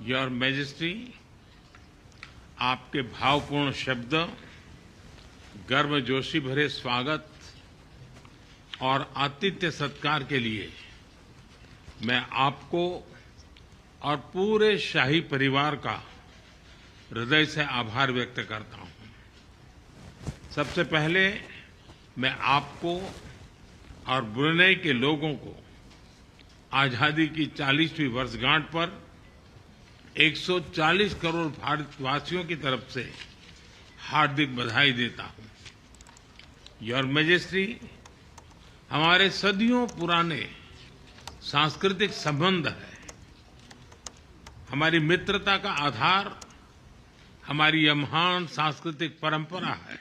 Your majesty, आपके भावपूर्ण शब्द, गर्मजोशी भरे स्वागत और आतिथ्य सत्कार के लिए मैं आपको और पूरे शाही परिवार का हृदय से आभार व्यक्त करता हूं। सबसे पहले मैं आपको और ब्रुनेई के लोगों को आजादी की 40वीं वर्षगांठ पर 140 करोड़ भारतवासियों की तरफ से हार्दिक बधाई देता हूं। योर मैजेस्टी, हमारे सदियों पुराने सांस्कृतिक संबंध है। हमारी मित्रता का आधार हमारी यह महान सांस्कृतिक परंपरा है।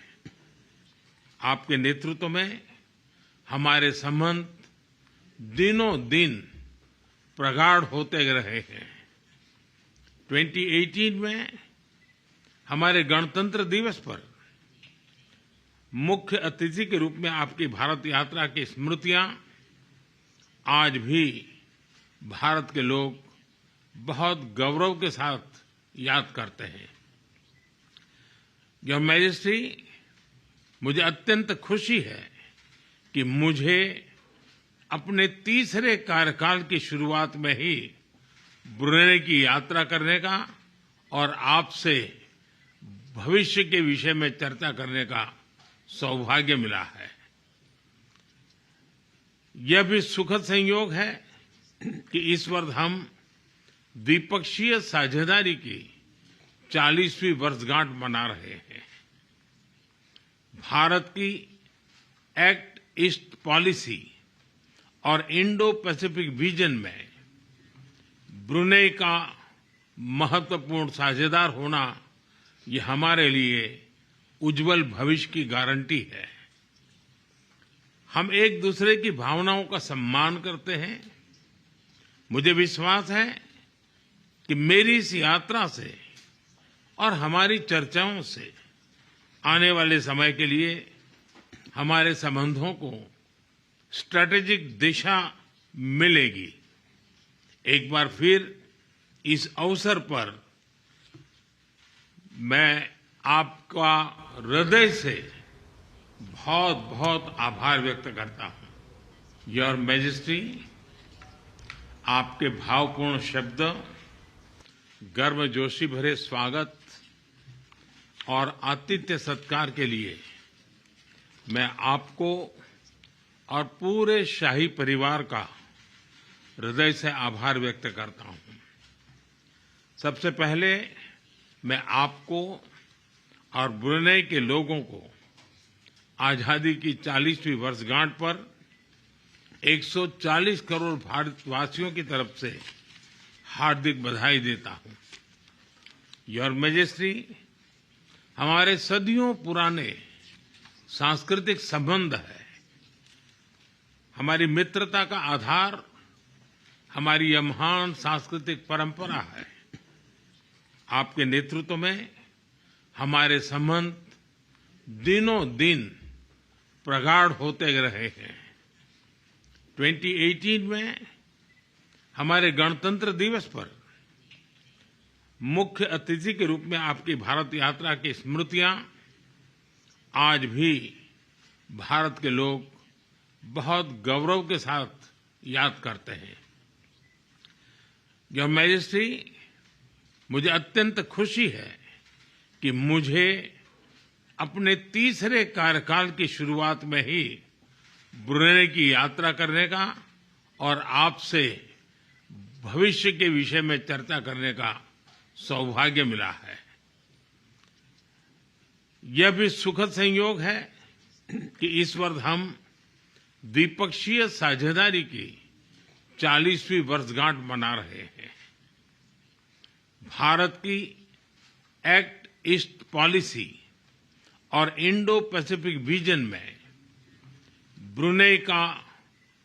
आपके नेतृत्व में हमारे संबंध दिनों दिन प्रगाढ़ होते रहे हैं। 2018 में हमारे गणतंत्र दिवस पर मुख्य अतिथि के रूप में आपकी भारत यात्रा की स्मृतियां आज भी भारत के लोग बहुत गौरव के साथ याद करते हैं। योर मैजेस्टी, मुझे अत्यंत खुशी है कि मुझे अपने तीसरे कार्यकाल की शुरुआत में ही ब्रुनेई की यात्रा करने का और आपसे भविष्य के विषय में चर्चा करने का सौभाग्य मिला है। यह भी सुखद संयोग है कि इस वर्ष हम द्विपक्षीय साझेदारी की 40वीं वर्षगांठ मना रहे हैं। भारत की एक्ट ईस्ट पॉलिसी और इंडो पैसिफिक विजन में ब्रुनेई का महत्वपूर्ण साझेदार होना ये हमारे लिए उज्जवल भविष्य की गारंटी है। हम एक दूसरे की भावनाओं का सम्मान करते हैं। मुझे विश्वास है कि मेरी इस यात्रा से और हमारी चर्चाओं से आने वाले समय के लिए हमारे संबंधों को स्ट्रैटेजिक दिशा मिलेगी। एक बार फिर इस अवसर पर मैं आपका हृदय से बहुत बहुत आभार व्यक्त करता हूं। योर मैजेस्टी, आपके भावपूर्ण शब्द, गर्मजोशी भरे स्वागत और आतिथ्य सत्कार के लिए मैं आपको और पूरे शाही परिवार का हृदय से आभार व्यक्त करता हूं। सबसे पहले मैं आपको और ब्रुनेई के लोगों को आजादी की 40वीं वर्षगांठ पर 140 करोड़ भारतवासियों की तरफ से हार्दिक बधाई देता हूं। योर मैजेस्टी, हमारे सदियों पुराने सांस्कृतिक संबंध है। हमारी मित्रता का आधार हमारी यह महान सांस्कृतिक परंपरा है। आपके नेतृत्व में हमारे संबंध दिनों दिन प्रगाढ़ होते रहे हैं। 2018 में हमारे गणतंत्र दिवस पर मुख्य अतिथि के रूप में आपकी भारत यात्रा की स्मृतियां आज भी भारत के लोग बहुत गौरव के साथ याद करते हैं। योर मैजेस्टी, मुझे अत्यंत खुशी है कि मुझे अपने तीसरे कार्यकाल की शुरुआत में ही ब्रुनेई की यात्रा करने का और आपसे भविष्य के विषय में चर्चा करने का सौभाग्य मिला है। यह भी सुखद संयोग है कि इस वर्ष हम द्विपक्षीय साझेदारी की 40वीं वर्षगांठ मना रहे हैं। भारत की एक्ट ईस्ट पॉलिसी और इंडो पैसिफिक विजन में ब्रुनेई का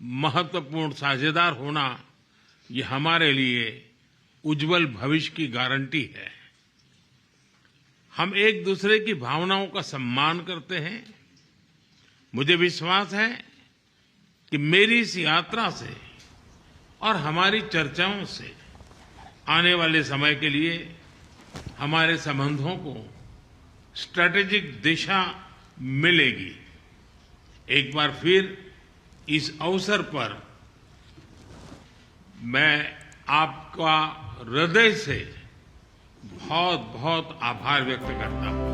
महत्वपूर्ण साझेदार होना ये हमारे लिए उज्जवल भविष्य की गारंटी है। हम एक दूसरे की भावनाओं का सम्मान करते हैं। मुझे विश्वास है कि मेरी इस यात्रा से और हमारी चर्चाओं से आने वाले समय के लिए हमारे संबंधों को स्ट्रैटेजिक दिशा मिलेगी। एक बार फिर इस अवसर पर मैं आपका हृदय से बहुत बहुत आभार व्यक्त करता हूं।